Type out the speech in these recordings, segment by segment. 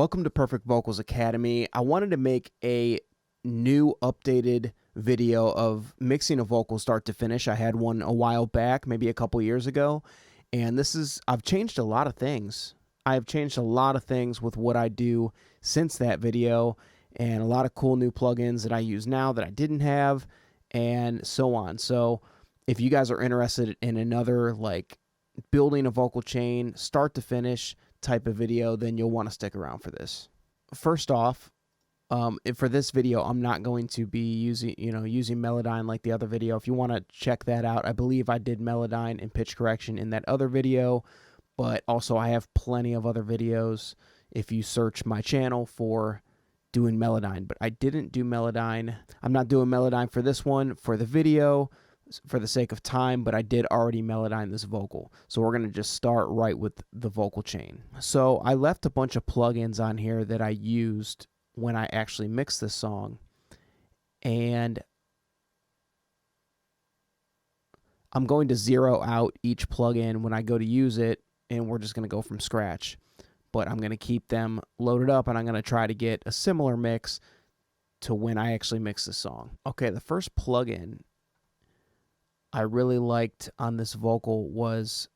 Welcome to Perfect Vocals Academy. I wanted to make a new updated video of mixing a vocal start to finish. I had one a while back, maybe a couple years ago, and I've changed a lot of things. I've changed a lot of things with what I do since that video, and a lot of cool new plugins that I use now that I didn't have, and so on. So if you guys are interested in another like building a vocal chain start to finish type of video, then you'll want to stick around for this. First off, for this video, I'm not going to be using Melodyne like the other video. If you want to check that out, I believe I did Melodyne and pitch correction in that other video, but also I have plenty of other videos if you search my channel for doing Melodyne, but I didn't do Melodyne. I'm not doing Melodyne for this one, for the video, for the sake of time, but I did already Melodyne this vocal. So we're going to just start right with the vocal chain. So I left a bunch of plugins on here that I used when I actually mixed this song, and I'm going to zero out each plugin when I go to use it, and we're just going to go from scratch. But I'm going to keep them loaded up, and I'm going to try to get a similar mix to when I actually mix this song. Okay, the first plugin I really liked on this vocal was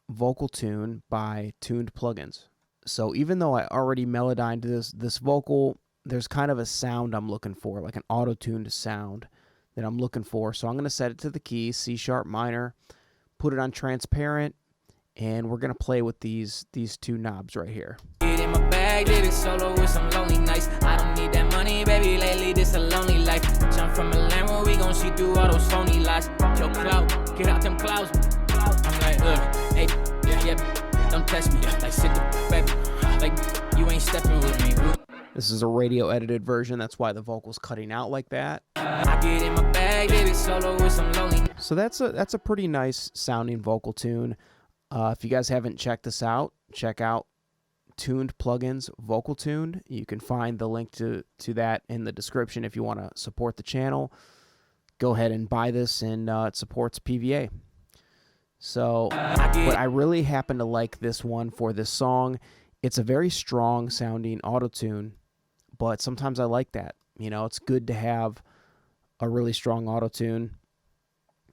Vocal Tune by Tuned Plugins. So even though I already melodined this vocal, there's kind of a sound I'm looking for, like an auto-tuned sound that I'm looking for. So I'm going to set it to the key, C sharp minor, put it on transparent, and we're going to play with these two knobs right here. Get in my bag, did it solo with some lonely nights. I don't need that money, baby, lately this a lonely life. Jump from a Lambo, we gon' see through all those phony lies. Yo, cloud, get out them clouds. I'm like, hey, yeah, don't test me. Like, sit the baby, like, you ain't stepping with me. This is a radio edited version, that's why the vocal's cutting out like that. I get in my bag, did it solo with some lonely nights. So that's a pretty nice sounding vocal tune. If you guys haven't checked this out, check out Tuned Plugins Vocal Tuned. You can find the link to that in the description if you want to support the channel. Go ahead and buy this, and it supports PVA. So, but I really happen to like this one for this song. It's a very strong sounding auto-tune, but sometimes I like that. You know, it's good to have a really strong auto-tune.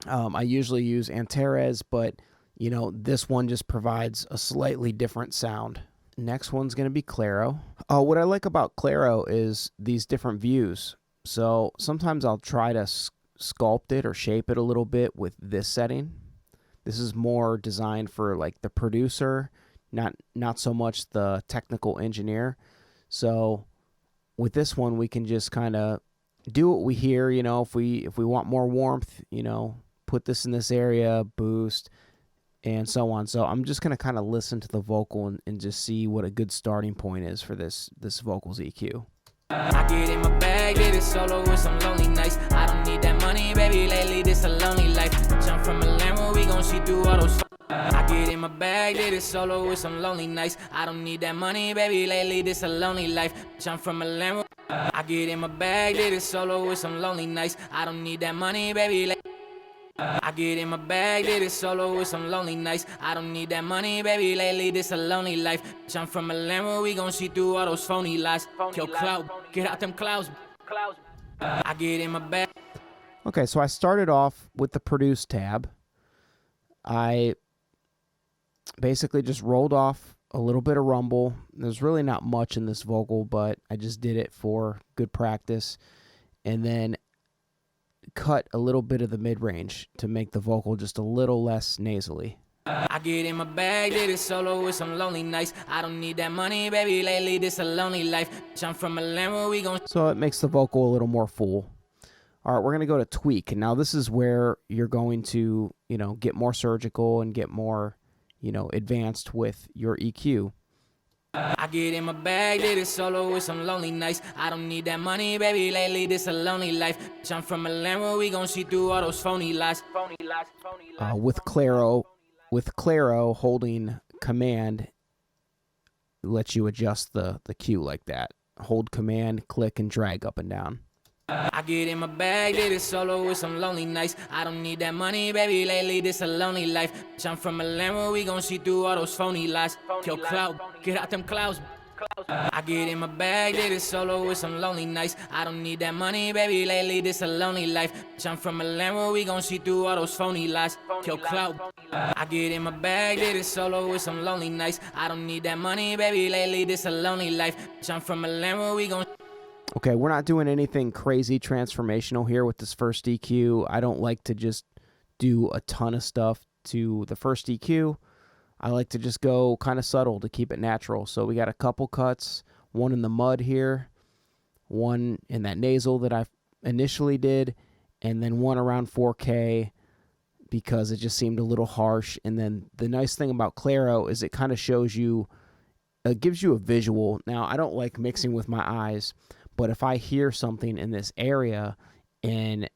I usually use Antares, but you know, this one just provides a slightly different sound. Next one's going to be Claro. What I like about Claro is these different views. So sometimes I'll try to sculpt it or shape it a little bit with this setting. This is more designed for like the producer, not so much the technical engineer. So with this one, we can just kind of do what we hear. You know, if we want more warmth, you know, put this in this area, boost, and so on. So I'm just going to kind of listen to the vocal and just see what a good starting point is for this vocals EQ. I get in my bag, did it solo with some lonely nights. I don't need that money, baby, lately this a lonely life. Jump from a Lambo, we gon' see through all those. I get in my bag, did it solo with some lonely nights. I don't need that money, baby, lately this a lonely life. Jump from a Lambo. I get in my bag, did it solo with some lonely nights. I don't need that money, baby, I get in my bag, did it solo with some lonely nights. I don't need that money, baby, lately this a lonely life. Jump from a Lambo, we gon' see through all those phony lies. Yo, cloud, get out them clouds. I get in my bag. Okay, so I started off with the Produce tab. I basically just rolled off a little bit of rumble. There's really not much in this vocal, but I just did it for good practice. And then cut a little bit of the mid-range to make the vocal just a little less nasally. I get in my bag, did it solo with some lonely nights. I don't need that money, baby, lately this a lonely life. Jump from a Lambo, we gon' So it makes the vocal a little more full. All right, we're going to go to tweak. And now this is where you're going to, you know, get more surgical and get more, you know, advanced with your EQ. I get in my bag, did it solo with some lonely nights. I don't need that money, baby, lately this a lonely life. Jump from a Lambo, we gon' see through all those phony lies. With Claro holding command lets you adjust the Q like that. Hold command, click, and drag up and down. I get in my bag, did it solo with some lonely nights. I don't need that money, baby, lately this a lonely life. Bitch, I'm from a land where we gon' see through all those phony lies. Kill cloud, get out them clouds. I get in my bag, did it solo with some lonely nights. I don't need that money, baby, lately this a lonely life. Bitch, I'm from a land where we gon' see through all those phony lies. Kill cloud. I get in my bag, did it solo with some lonely nights. I don't need that money, baby, lately this a lonely life. Bitch, I'm from a land where we gon' Okay, we're not doing anything crazy transformational here with this first EQ. I don't like to just do a ton of stuff to the first EQ. I like to just go kind of subtle to keep it natural. So we got a couple cuts, one in the mud here, one in that nasal that I initially did, and then one around 4K because it just seemed a little harsh. And then the nice thing about Claro is it kind of shows you, it gives you a visual. Now, I don't like mixing with my eyes, but if I hear something in this area and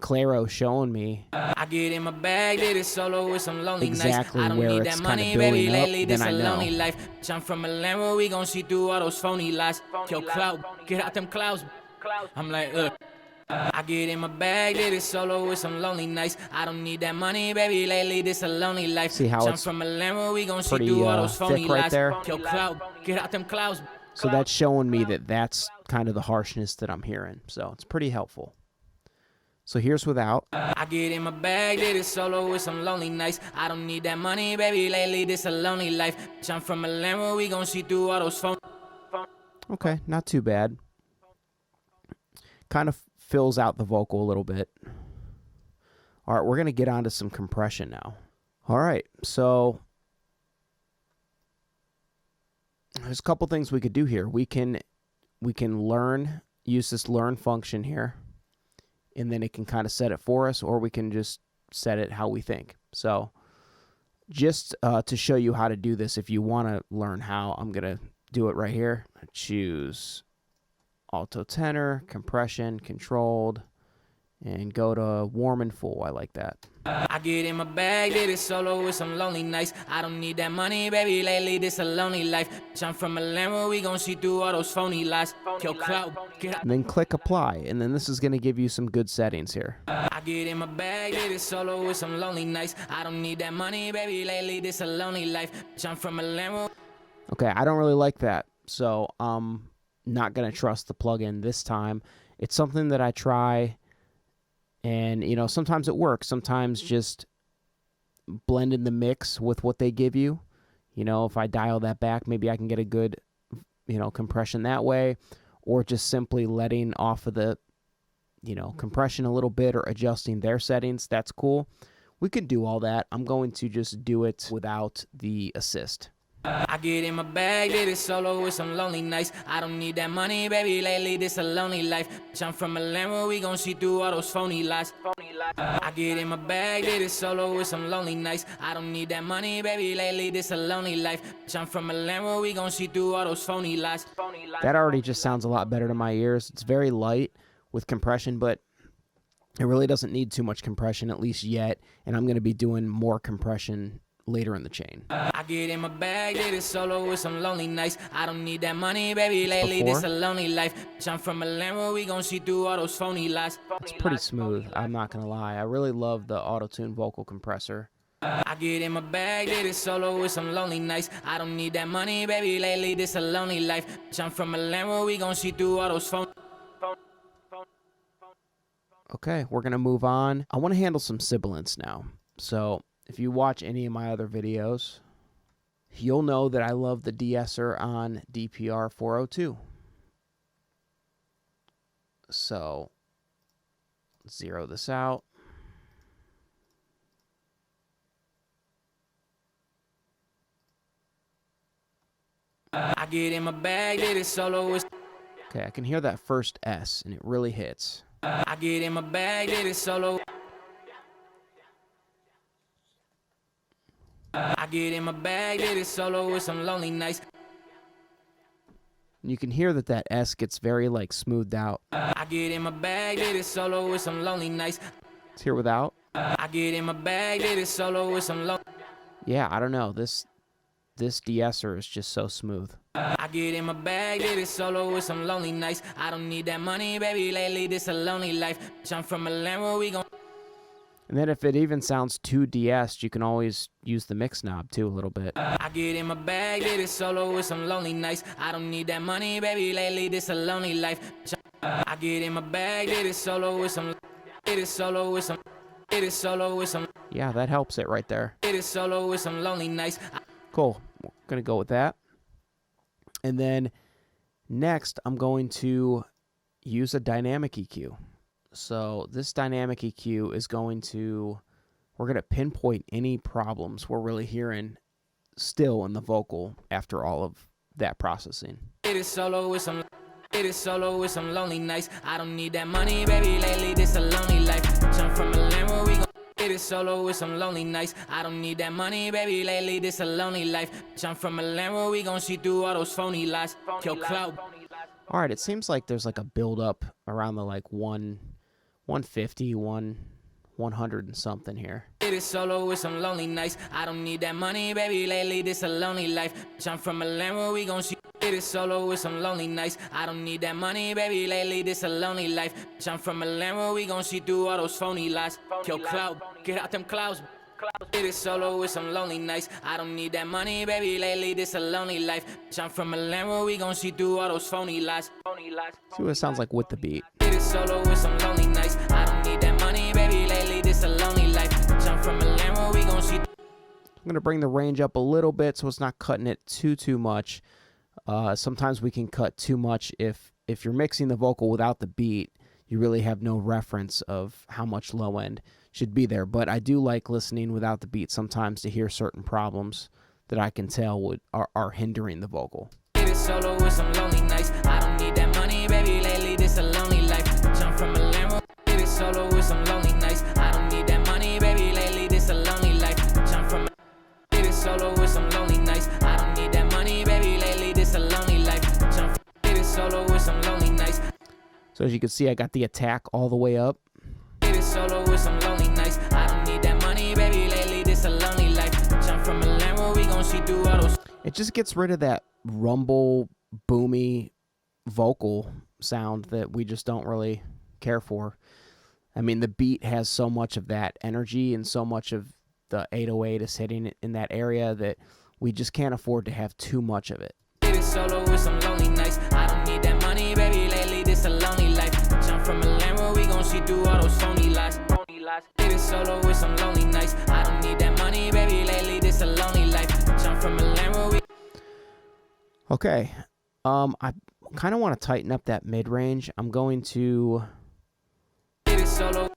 Claro showing me I get in my bag, did it solo with some lonely exactly nights. I don't where need it's that kind money, of baby, building up, lately then this I a know. lonely life. Bitch, I'm from a land where we gon' see through all those phony lies. Kill cloud, get out them clouds. I'm like, look. I get in my bag, did it solo with some lonely nights. I don't need that money, baby, lately this a lonely life. See how Bitch, I'm it's from a land where we gon' see pretty, through all those phony thick right lies. there? Kill cloud, get out them clouds. So that's showing me that that's kind of the harshness that I'm hearing. So it's pretty helpful. So here's without. I get in my bag, did it solo with some lonely nights. I don't need that money, baby, lately this a lonely life. Bitch, I'm from a land where we gon' see through all those phony. Okay, not too bad. Kind of fills out the vocal a little bit. All right, we're going to get on to some compression now. All right, so there's a couple things we could do here. We can use this learn function here, and then it can kind of set it for us, or we can just set it how we think. So just to show you how to do this, if you want to learn how, I'm going to do it right here. Choose alto tenor, compression, controlled, and go to warm and full. I like that. I get in my bag, did it solo with some lonely nights. I don't need that money, baby, lately this a lonely life. Bitch, I'm from a land where we gon' see through all those phony lies. Kill cloud, get out. And then click apply, and then this is going to give you some good settings here. I get in my bag, did it solo with some lonely nights. I don't need that money, baby, lately this a lonely life. Bitch, I'm from a land where... Okay, I don't really like that, so I'm not going to trust the plugin this time. It's something that I try, and, you know, sometimes it works. Sometimes just blend in the mix with what they give you. You know, if I dial that back, maybe I can get a good, you know, compression that way, or just simply letting off of the, you know, compression a little bit or adjusting their settings. That's cool. We can do all that. I'm going to just do it without the assist. I get in my bag, did it solo with some lonely nights. I don't need that money, baby, lately this a lonely life. Bitch, I'm from a land where we gon' see through all those phony lies. I get in my bag, did it solo with some lonely nights. I don't need that money, baby, lately this a lonely life. Bitch, I'm from a land where we gon' see through all those phony lies. That already just sounds a lot better to my ears. It's very light with compression, but it really doesn't need too much compression, at least yet, and I'm going to be doing more compression later in the chain. I get in my bag, did it solo with some lonely nights. I don't need that money, baby, lately this a lonely life. Bitch, I'm from a land where we gon' see through all those phony lies. It's pretty smooth, I'm not going to lie. I really love the auto-tune vocal compressor. I get in my bag, did it solo with some lonely nights. I don't need that money, baby, lately this a lonely life. Bitch, I'm from a land where we gon' see through all those phony. Okay, we're going to move on. I want to handle some sibilance now. So if you watch any of my other videos, you'll know that I love the de-esser on DPR 402. So, zero this out. I get in my bag, did it solo with... Okay, I can hear that first S, and it really hits. I get in my bag, did it solo... I get in my bag, did it solo with some lonely nights. And you can hear that that S gets very, like, smoothed out. I get in my bag, did it solo with some lonely nights. Let's hear without. I get in my bag, did it solo with some lonely... Yeah, I don't know. This this de-esser is just so smooth. I get in my bag, did it solo with some lonely nights. I don't need that money, baby, lately this a lonely life. I'm from a land where we gon'. And then if it even sounds too de-essed, you can always use the mix knob too a little bit. I get in my bag, did it solo with some lonely nights. I don't need that money, baby, lately this a lonely life. I get in my bag, did it solo with some. Did it solo with some. Did it solo with some. Yeah, that helps it right there. Did it solo with some lonely nights. Cool. We're going to go with that. And then next, I'm going to use a dynamic EQ. So this dynamic EQ is we're going to pinpoint any problems we're really hearing still in the vocal after all of that processing. Did it solo with some. Did it solo with some lonely nights. I don't need that money, baby, lately this a lonely life. Jump from a land where we gon'. Did it solo with some lonely nights. I don't need that money, baby, lately this a lonely life. Jump from a land where we gon' see through all those phony lies. Kill cloud. All right, it seems like there's like a build up around the like 150, 100 and something here. Did it solo with some lonely nights. I don't need that money, baby, lately this a lonely life. Jump from a land where we gon' see. Did it solo with some lonely nights. I don't need that money, baby, lately this a lonely life. Jump from a land where we gon' see through all those phony lies. Kill cloud, get out them clouds. Did it solo with some lonely nights. I don't need that money, baby, lately this a lonely life. Jump from a land where we gon' see through all those phony lies. See what it sounds like with the beat. Did it solo with some lonely nights. I don't need that money, baby, lately this a lonely life. Jump from a land where we gon' see. I'm going to bring the range up a little bit so it's not cutting it too much. Sometimes we can cut too much if you're mixing the vocal without the beat. You really have no reference of how much low end should be there. But I do like listening without the beat sometimes to hear certain problems that I can tell are hindering the vocal. Did it solo with some lonely nights. I don't need that money, baby, lately this a lonely life. Jump from a land. Did it solo with some lonely nights. I don't need that money, baby, lately this a lonely life. Jump from. Did it solo with some lonely nights. I don't need that money, baby, lately this a lonely life. Jump. Did it solo with some lonely nights. So as you can see, I got the attack all the way up. Did it solo with some lonely nights. I don't need that money, baby, lately this a lonely life. Jump from a land where we gon' see through all those. It just gets rid of that rumble, boomy vocal sound that we just don't really care for. I mean, the beat has so much of that energy and so much of the 808 is hitting in that area that we just can't afford to have too much of it. Did it solo with some lonely nights. I don't need that money, baby, lately this a lonely life. Jump from a land where we gon' see through all those phony lies. Did it solo with some lonely nights. I don't need that money, baby, lately this a lonely life. Jump from a land where we. Okay, I kind of want to tighten up that mid-range. I'm going to. Did it solo.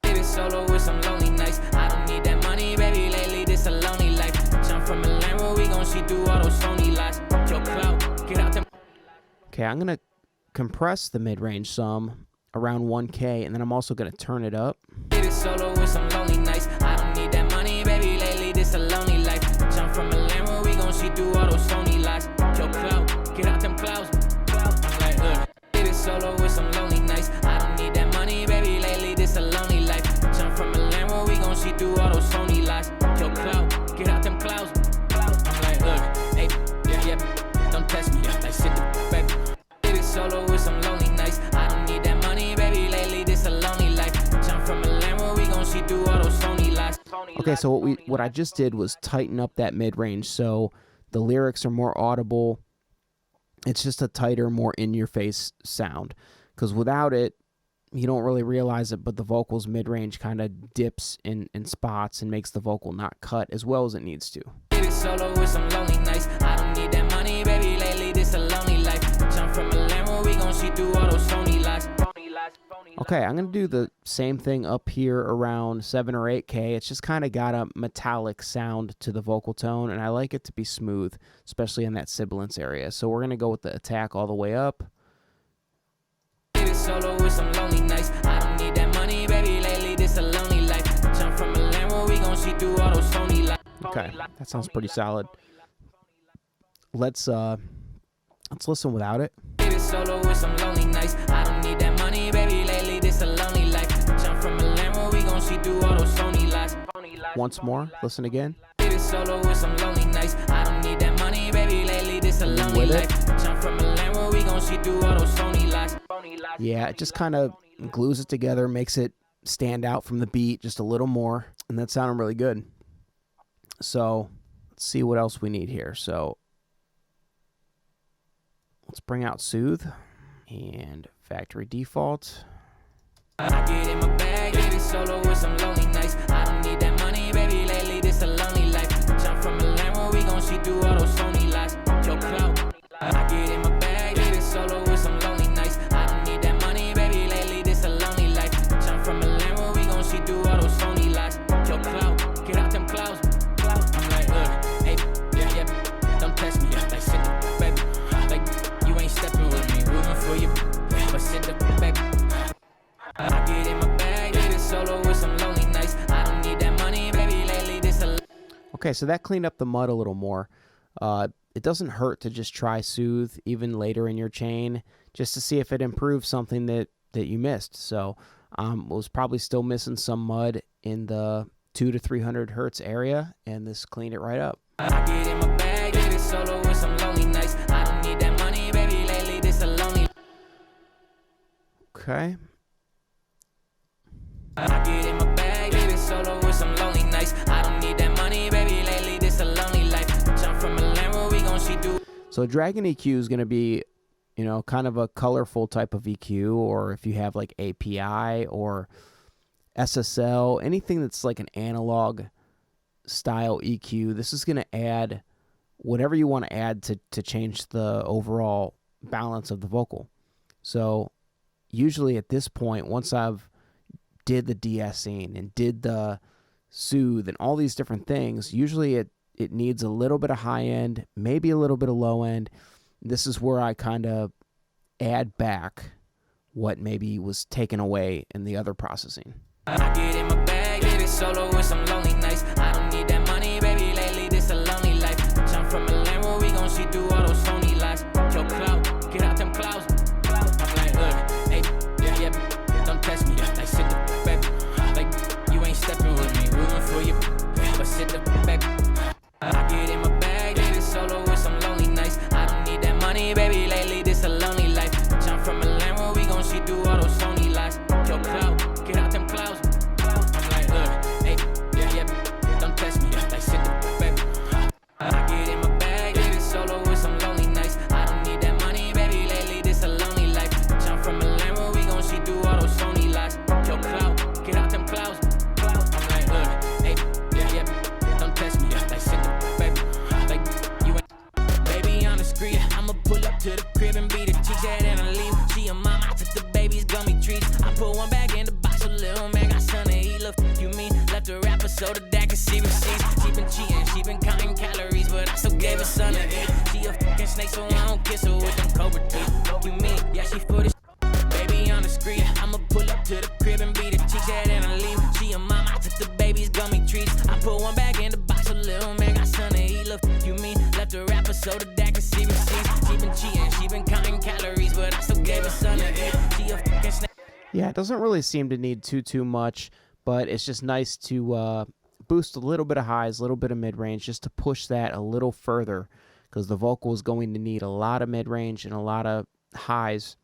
Did it solo with some lonely nights. I don't need that money, baby, lately this a lonely life. Jump from a land where we gon' see through all those phony lies. Kill cloud, get out them. Okay, I'm going to compress the mid-range some around 1K, and then I'm also going to turn it up. Did it solo with some lonely nights. I don't need that money, baby, lately this a lonely life. Jump from a land where we gon' see through all those phony lies. Kill cloud, get out them clouds. Like, did it solo with some lonely nights. I don't need that money, baby, lately this a lonely life. Jump from a land where we gon' see through all those phony lies. Kill cloud, get out them clouds. Like, hey, yeah, don't test me, like sit the baby. Did it solo with some lonely nights. I don't need that money, baby, lately this a lonely life. Jump from a land where we gon' see through all those phony lies. Okay, so what I just did was tighten up that mid-range so the lyrics are more audible. It's just a tighter, more in-your-face sound. Because without it, you don't really realize it, but the vocal's mid-range kind of dips in spots and makes the vocal not cut as well as it needs to. Did it solo with some lonely nights. I don't need that money, baby, lately this a lonely life. Jump from a land where we gon' see through all those phony lies. Okay, I'm going to do the same thing up here around 7 or 8K. It's just kind of got a metallic sound to the vocal tone, and I like it to be smooth, especially in that sibilance area. So we're going to go with the attack all the way up. Did it solo with some lonely nights. I don't need that money, baby, lately this a lonely life. Jump from a land where we gon' see through all those phony lies. Okay, that sounds pretty solid. Let's listen without it. Did it solo with some lonely nights. I don't need that money, baby, lately this a lonely life. Jump from a land where we gon' see through all those phony lies. Once more, listen again. Did it solo with some lonely nights. I don't need that money, baby, lately this a lonely life. Jump from a Lambo, we gon' see through all those phony lies. Yeah, it just kind of glues it together, makes it stand out from the beat just a little more, and that sounded really good. So let's see what else we need here. So let's bring out Soothe and factory default. I get in my bag, get it solo with some lonely nights. I don't need that money, baby, lately this a lonely life. Jump from a Lambo, we gon' see through all those phony lies. Toolkit. I get in my bag, get it solo with some lonely nights. I don't need that money, baby, lately this a lonely life. Jump from a Lambo, we gon' see through all those phony lies. Toolkit. Get out them clouds. I'm like, hey, yeah, don't test me. Like, sit the baby. Like, you ain't stepping with me, rooting for you. But sit the baby. I get in my bag, get it solo with some lonely nights. I don't need that money, baby, lately this a... Okay, so that cleaned up the mud a little more. It doesn't hurt to just try Soothe even later in your chain, just to see if it improves something that you missed. So was probably still missing some mud in the 200 to 300 hertz area, and this cleaned it right up. I get in my bag, get it solo with some lonely nights. I don't need that money, baby, lately this a lonely... Okay. I get in my bag, get it solo with some lonely nights. I don't need that money, baby, lately this a lonely life. Jump from a Lambo, we gon' see through. So Dragon EQ is going to be, kind of a colorful type of EQ, or if you have like API or SSL, anything that's like an analog style EQ, this is going to add whatever you want to add to change the overall balance of the vocal. So usually at this point, once I've did the de-essing and did the Soothe and all these different things, usually it needs a little bit of high end, maybe a little bit of low end. This is where I kind of add back what maybe was taken away in the other processing. I get in my bag, get it solo with some lonely nights. I don't need that money, baby, lately this a lonely life. Jump from a Lambo, we gon' see through all those phony lies. Toolkit. Get out them clouds. I'm like, hey, yeah, don't test me. Like, sit the baby. Like, you ain't stepping with me, rooting for you. But sit the baby. I get in my bag, get it solo with some lonely nights. I don't need that money, baby, lately this a lonely life. Jump from a Lambo, we gon' see through all those phony lies. Toolkit. Get out them clouds. I'm like, hey, yeah, don't test me. Like, sit the baby. I get in my bag, get it solo with some lonely nights. I don't need that money, baby, lately this a lonely life. Jump from a Lambo, we gon' see through all those phony lies. Toolkit. Get out them clouds. I'm like, hey, yeah, don't test me. Like, sit the baby. Like, you ain't... Baby on the screen, I'ma pull up to the crib and beat the cheeks out and I leave. She a mama, I took the baby's gummy treats. I put one back in the box, so little man got something to eat. Look, you mean, left the rapper so the dad can see receipts. She been cheating, she been counting calories, but I still gave her something to eat. She a fucking snake, so I don't kiss her with them cobra teeth. You mean, yeah, she for this. Baby on the screen, I'ma pull up to the crib and beat the cheeks out and I leave. She a mama, I took the baby's gummy treats. I put one back in the box, so little man got something to eat. Look, you mean, left the rapper so the dad can see receipts. She been cheating, she been counting calories, but I still gave her something to eat. She a fucking snake. Yeah, it doesn't really seem to need too much, but it's just nice to boost a little bit of highs, a little bit of mid-range, just to push that a little further, because the vocal is going to need a lot of mid-range and a lot of highs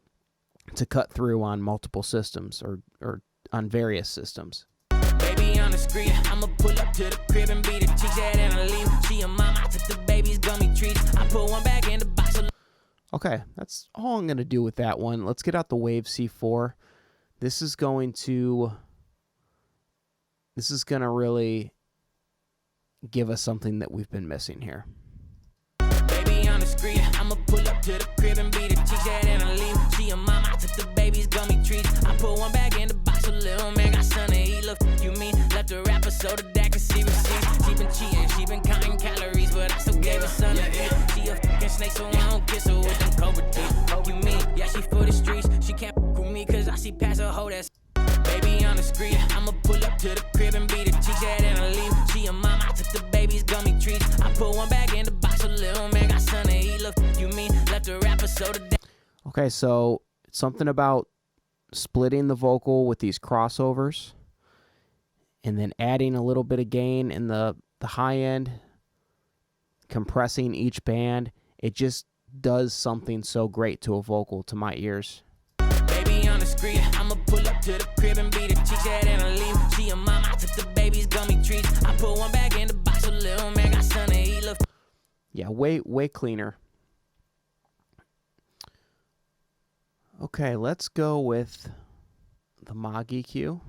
to cut through on multiple systems or on various systems. Baby on the screen, I'ma pull up to the crib and beat the cheeks out and I leave. She a mama, I took the baby's gummy treats. I put one back in the box. Okay, that's all I'm going to do with that one. Let's get out the Wave C4. This is going to really give us something that we've been missing here. Baby on the screen, I'ma pull up to the crib and beat the cheeks out and I leave. She a mama, I took the baby's gummy treats. I put one back in the box, so little man got something to eat. Look, you mean, left the rapper so the dad can see receipts. She been cheating, she been counting calories, but I still gave her something to eat. She a fucking snake, so I don't kiss her with them cobra teeth. You mean, yeah, she for the streets. She can't f with me, cause I see past her hoe that's. Baby on the screen, I'ma pull up to the crib and beat the cheeks out and I leave. She a mama, I took the baby's gummy treats. I put one back in the box, so little man got something to eat. Look, you mean, left the rapper so the. Okay, so it's something about splitting the vocal with these crossovers and then adding a little bit of gain in the high end compressing each band, it just does something so great to a vocal, to my ears. Baby on the street, I'ma pull up to the crib and beat a chit-chat and I leave. She a mama, I took the baby's gummy treats. I put one back in the box, a little man got something to eat. Yeah, way cleaner. Okay, let's go with the Moog EQ.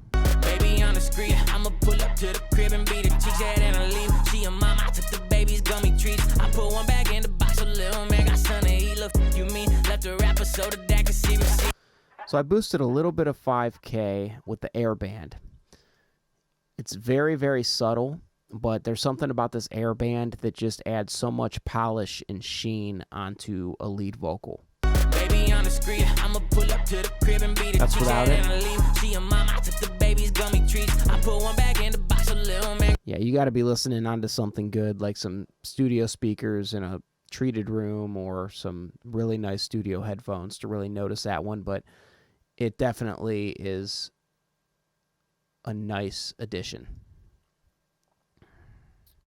Baby on the street, I'ma pull up to the crib and beat a chit-chat and I leave. She a mama, I took the baby's gummy treats. I put one back in the box, a little man got something to eat. Look, you mean left a rapper so the dad can see receipt. So I boosted a little bit of 5K with the air band. It's very subtle, but there's something about this air band that just adds so much polish and sheen onto a lead vocal. Baby on the street, I'ma pull up to the crib and beat a without it. and I leave. She a mama, I took the baby's gummy treats. I put one back in the box, a little man. Yeah, you got to be listening onto something good, like some studio speakers in a treated room or some really nice studio headphones to really notice that one, but it definitely is a nice addition.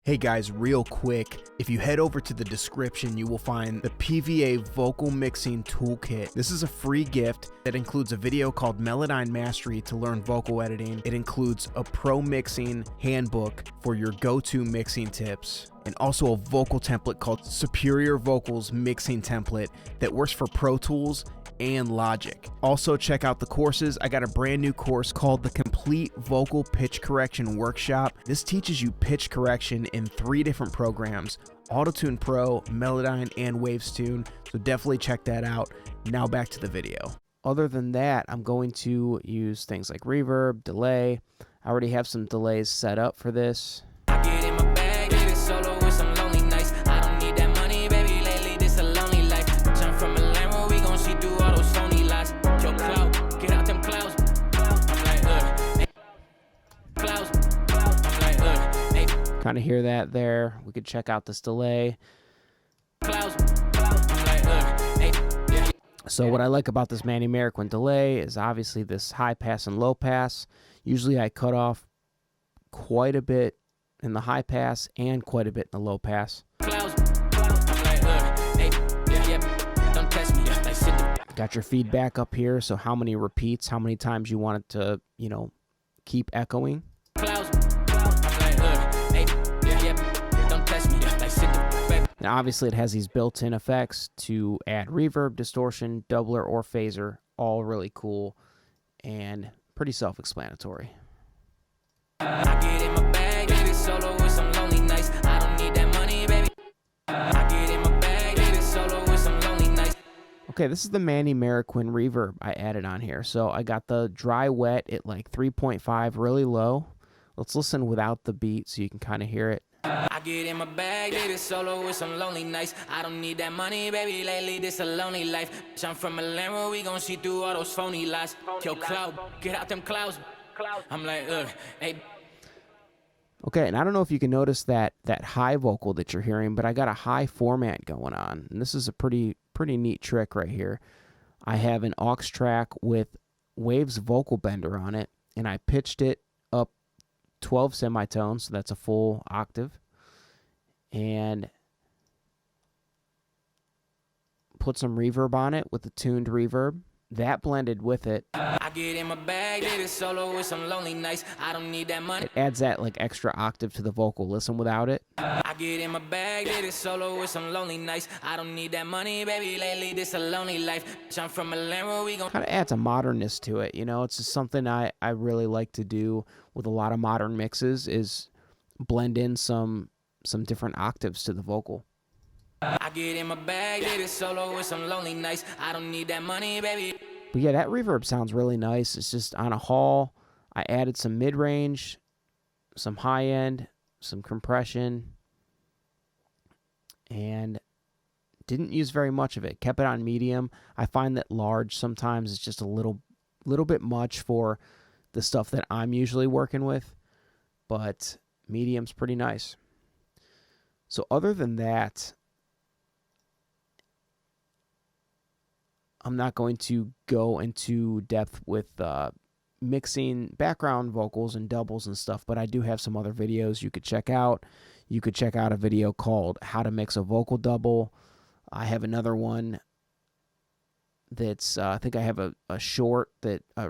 Hey guys, real quick, if you head over to the description, you will find the PVA Vocal Mixing Toolkit. This is a free gift that includes a video called Melodyne Mastery to learn vocal editing. It includes a pro mixing handbook for your go-to mixing tips, and also a vocal template called Superior Vocals Mixing Template that works for Pro Tools and Logic. Also check out the courses. I got a brand new course called the Complete Vocal Pitch Correction Workshop. This teaches you pitch correction in 3 different programs: Auto-Tune Pro, Melodyne, and Wavestune. So definitely check that out. Now back to the video. Other than that, I'm going to use things like Reverb, Delay. I already have some delays set up for this. I get in my bag, get it solo with some lonely nights. I don't need that money, baby, lately this a lonely life. Jump from a Lambo, we gon' see through all those phony lies. Yo, cloud, get out them clouds. I'm like, hey, clouds. I'm like, hey. Kind of hear that there. We could check out this delay. Clouds. I'm like, hey, yeah. So what I like about this Manny Marin delay is obviously this high pass and low pass. Usually I cut off quite a bit in the high pass and quite a bit in the low pass. Clouds. I'm like, hey, yeah. Don't test me. Like, sit the Got your feedback up here, so how many repeats, how many times you want it to, keep echoing. clouds. I'm like, hey, yeah. Don't test me. Like, sit the Now obviously it has these built-in effects to add reverb, distortion, doubler, or phaser, all really cool and pretty self-explanatory. I get in my bag, get it solo with some lonely nights. I don't need that money, baby. I get in my bag, get it solo with some lonely nights. Okay, this is the Manny Marin reverb I added on here. So I got the dry wet at like 3.5, really low. Let's listen without the beat so you can kind of hear it. I get in my bag, get it solo with some lonely nights. I don't need that money, baby, lately this a lonely life. I'm from a Lambo, we gon' see through all those phony lies. Yo, cloud, get out them clouds. I'm like, hey. Okay, and I don't know if you can notice that high vocal that you're hearing, but I got a high format going on. And this is a pretty neat trick right here. I have an aux track with Waves vocal bender on it, and I pitched it up 12 semitones, so that's a full octave, and put some reverb on it with the tuned reverb. That blended with it. I get in my bag, get it solo with some lonely nights. I don't need that money. It adds that like extra octave to the vocal. Listen without it. I get in my bag, get it solo with some lonely nights. I don't need that money, baby, lately this a lonely life. I'm from a Lambo, we gon' kind of adds a modernness to it. It's just something I really like to do with a lot of modern mixes is blend in some different octaves to the vocal. I get in my bag, get it solo with some lonely nights. I don't need that money, baby. But yeah, that reverb sounds really nice. It's just on a hall. I added some mid-range, some high-end, some compression, and didn't use very much of it. Kept it on medium. I find that large sometimes is just a little bit much for the stuff that I'm usually working with, but medium's pretty nice. So other than that, I'm not going to go into depth with mixing background vocals and doubles and stuff, but I do have some other videos you could check out. you could check out a video called How to Mix a Vocal Double. I have another one that's, I think I have a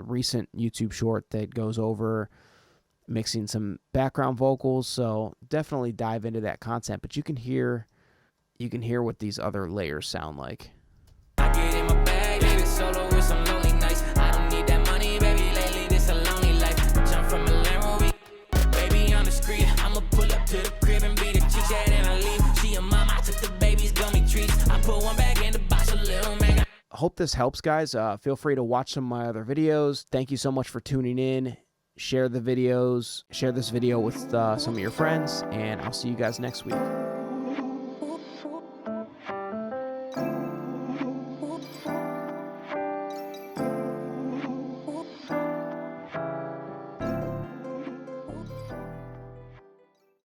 recent YouTube short that goes over mixing some background vocals. So definitely dive into that content, but you can hear what these other layers sound like. I get in my bag, hit it solo with some lonely nights. I don't need that money, baby, lately this a lonely life. Jump from a Lambo, baby on the street. I'ma pull up to the crib and beat a cheek chat and I leave. She a mom, I took the baby's gummy treats. I put one back in the box, a little man. Hope this helps, guys. Feel free to watch some of my other videos. Thank you so much for tuning in. Share the videos, share this video with some of your friends, and I'll see you guys next week.